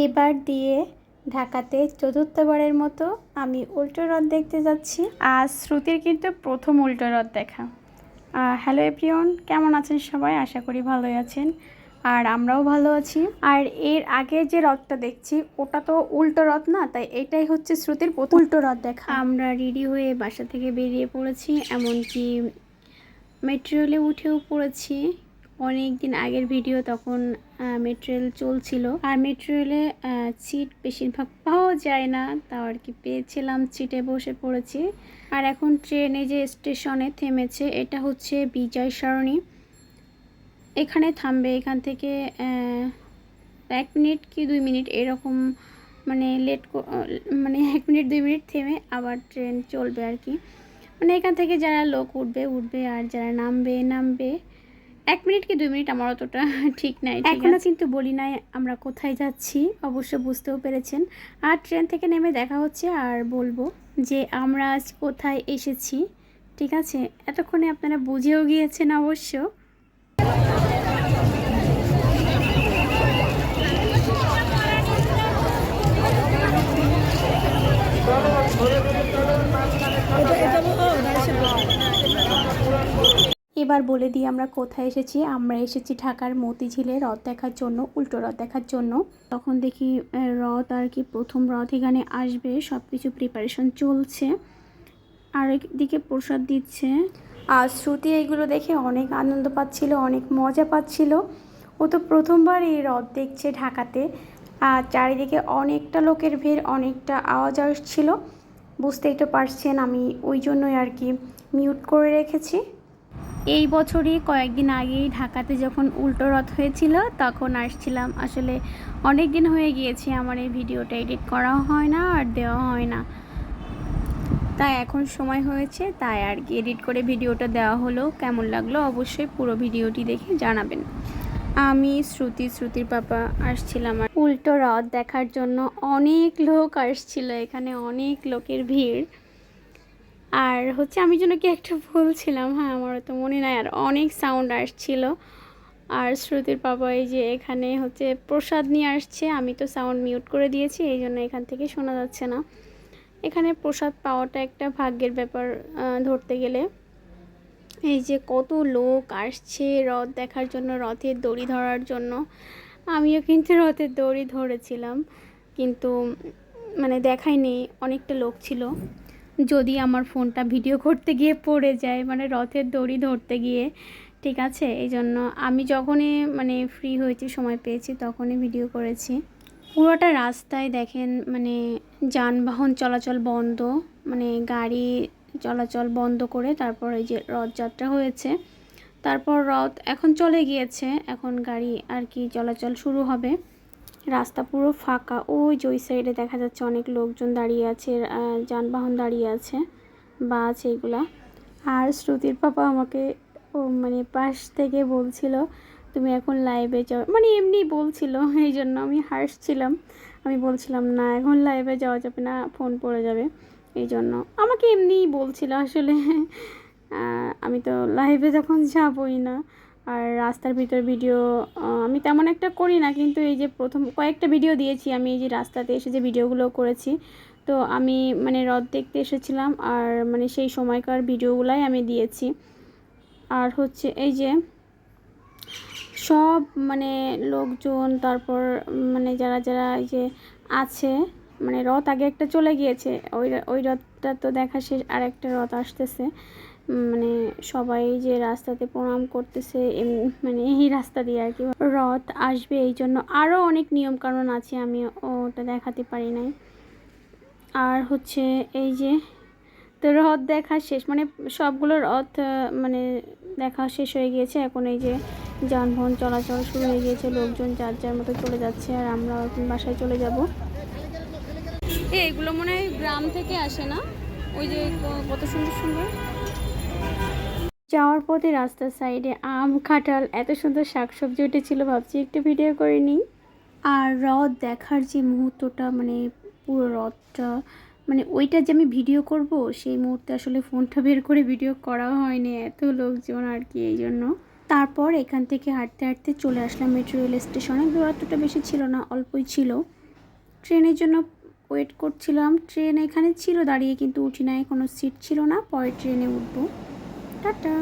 এবার দিয়ে ঢাকাতে চতুর্থবারের মতো আমি উল্টো রথ দেখতে যাচ্ছি। আজ শ্রুতির কিন্তু প্রথম উল্টো রথ দেখা। হ্যালো এভরিওয়ান, কেমন আছেন সবাই? আশা করি ভালোই আছেন, আর আমরাও ভালো আছি। আর এর আগে যে রথটা দেখছি ওটা তো উল্টো রথ না, তাই এটাই হচ্ছে শ্রুতির প্রথম উল্টো রথ দেখা। আমরা রেডি হয়ে বাসা থেকে বেরিয়ে পড়েছি, এমনকি মেট্রো রেলে উঠেও পড়েছি। অনেক দিন আগের ভিডিও, তখন মেট্রো রেল চলছিল, আর মেট্রো রেলে সিট বেশিরভাগ পাওয়া যায় না, তাও আর কি পেয়েছিলাম, সিটে বসে পড়েছি। আর এখন ট্রেনে যে স্টেশনে থেমেছে এটা হচ্ছে বিজয় সরণি, এখানে থামবে। এখান থেকে 1 মিনিট কি 2 মিনিট এরকম, মানে মানে 1 মিনিট 2 মিনিট থেমে আবার ট্রেন চলবে আর কি। মানে এখান থেকে যারা লোক উঠবে আর যারা নামবে 1 মিনিট কি 2 মিনিট, আমার অতটা ঠিক নাই। এখনও কিন্তু বলি নাই আমরা কোথায় যাচ্ছি, অবশ্য বুঝতেও পেরেছেন। আর ট্রেন থেকে নেমে দেখা হচ্ছে আর বলবো যে আমরা আজ কোথায় এসেছি। ঠিক আছে, এতক্ষণে আপনারা বুঝেও গিয়েছেন অবশ্য। এবার বলে দিই আমরা কোথায় এসেছি। আমরা এসেছি ঢাকার মতিঝিলে রথ দেখার জন্য, উল্টো রথ দেখার জন্য। তখন দেখি রথ আর কি, প্রথম রথ এখানে আসবে, সব কিছু প্রিপারেশন চলছে। আর একদিকে প্রসাদ দিচ্ছে। আর শ্রুতি এইগুলো দেখে অনেক আনন্দ পাচ্ছিল, অনেক মজা পাচ্ছিল। ও তো প্রথমবার এই রথ দেখছে ঢাকাতে। আর চারিদিকে অনেকটা লোকের ভিড়, অনেকটা আওয়াজ আসছিল, বুঝতেই তো পারছেন। আমি ওই জন্যই আর কি মিউট করে রেখেছি। এই বছরই কয়েকদিন আগেই ঢাকাতে যখন উল্টো রথ হয়েছিল তখন আসছিলাম। আসলে অনেক দিন হয়ে গিয়েছে আমার এই ভিডিওটা এডিট করা হয় না আর দেওয়া হয় না, তাই এখন সময় হয়েছে, তাই আর কি এডিট করে ভিডিওটা দেওয়া হলো। কেমন লাগলো অবশ্যই পুরো ভিডিওটি দেখে জানাবেন। আমি শ্রুতির পাপা আসছিলাম আর উল্টো রথ দেখার জন্য। অনেক লোক আসছিল, এখানে অনেক লোকের ভিড়। আর হচ্ছে আমি যেন কি একটা বলছিলাম, হ্যাঁ আমারও তো মনে নাই। আর অনেক সাউন্ড আসছিল। আর শ্রুতির পাপা এই যে এখানে হচ্ছে প্রসাদ নিয়ে আসছে, আমি তো সাউন্ড মিউট করে দিয়েছি, এই জন্য এখান থেকে শোনা যাচ্ছে না। এখানে প্রসাদ পাওয়াটা একটা ভাগ্যের ব্যাপার ধরতে গেলে। এই যে কত লোক আসছে রথ দেখার জন্য, রথের দড়ি ধরার জন্য। আমিও কিন্তু রথের দড়ি ধরেছিলাম, কিন্তু মানে দেখাইনি, অনেকটা লোক ছিল। যদি আমার ফোনটা ভিডিও করতে গিয়ে পড়ে যায়, মানে রথের দড়ি ধরতে গিয়ে, ঠিক আছে, এই জন্য আমি যখনই মানে ফ্রি হয়েছি, সময় পেয়েছি, তখনই ভিডিও করেছি। পুরোটা রাস্তায় দেখেন মানে যানবাহন চলাচল বন্ধ, মানে গাড়ি চলাচল বন্ধ করে তারপর এই যে রথযাত্রা হয়েছে। তারপর রথ এখন চলে গিয়েছে, এখন গাড়ি আর কি চলাচল শুরু হবে। রাস্তা পুরো ফাঁকা, ওই যে ওই সাইডে দেখা যাচ্ছে অনেক লোকজন দাঁড়িয়ে আছে, যানবাহন দাঁড়িয়ে আছে, বাস এইগুলা। আর শ্রুতির পাপা আমাকে মানে পাশ থেকে বলছিল তুমি এখন লাইভে যাও, মানে এমনি বলছিল, এই জন্য আমি হাসছিলাম। আমি বলছিলাম না এখন লাইভে যাওয়া যাবে না, ফোন পড়ে যাবে, এই জন্য আমাকে এমনিই বলছিল। আসলে আমি তো লাইভে যখন যাবই না। আর রাস্তার ভিতর ভিডিও আমি তেমন একটা করি না, কিন্তু এই যে প্রথম কয়েকটা ভিডিও দিয়েছি আমি, এই যে রাস্তাতে এসে যে ভিডিওগুলো করেছি, তো আমি মানে রথ দেখতে এসেছিলাম, আর মানে সেই সময়কার ভিডিওগুলাই আমি দিয়েছি। আর হচ্ছে এই যে সব মানে লোকজন, তারপর মানে যারা যারা এই যে আছে, মানে রথ আগে একটা চলে গিয়েছে, ওই রথটা তো দেখা শেষ, আর একটা রথ আসতেছে। মানে সবাই যে রাস্তাতে প্রণাম করতেছে, মানে এই রাস্তা দিয়ে আর কি রথ আসবে, এই জন্য আরও অনেক নিয়মকানুন আছে, আমি ওটা দেখাতে পারি নাই। আর হচ্ছে এই যে তো রথ দেখা শেষ, মানে সবগুলো রথ মানে দেখা শেষ হয়ে গিয়েছে। এখন এই যে যানবাহন চলাচল শুরু হয়ে গিয়েছে, লোকজন যার যার মতো চলে যাচ্ছে, আর আমরা এখন বাসায় চলে যাব। এগুলো মনে হয় গ্রাম থেকে আসে না, ওই যে কত সুন্দর সুন্দর। যাওয়ার পথে রাস্তার সাইডে আম, কাঁঠাল, এত সুন্দর শাকসবজি উঠেছিল, ভাবছি একটু ভিডিও করে নিই। আর রথ দেখার যে মুহূর্তটা, মানে পুরো রথটা, মানে ওইটা যে আমি ভিডিও করব, সেই মুহূর্তে আসলে ফোনটা বের করে ভিডিও করা হয়নি, এত লোকজন আর কি, এই জন্য। তারপর এখান থেকে হাঁটতে হাঁটতে চলে আসলাম মেট্রো রেল স্টেশনে। দূরত্বটা বেশি ছিল না, অল্পই ছিল। ট্রেনের জন্য ওয়েট করছিলাম। ট্রেন এখানে ছিল দাঁড়িয়ে, কিন্তু উঠি নাই, কোনো সিট ছিল না। পরে ট্রেনে উঠবো। টাটা।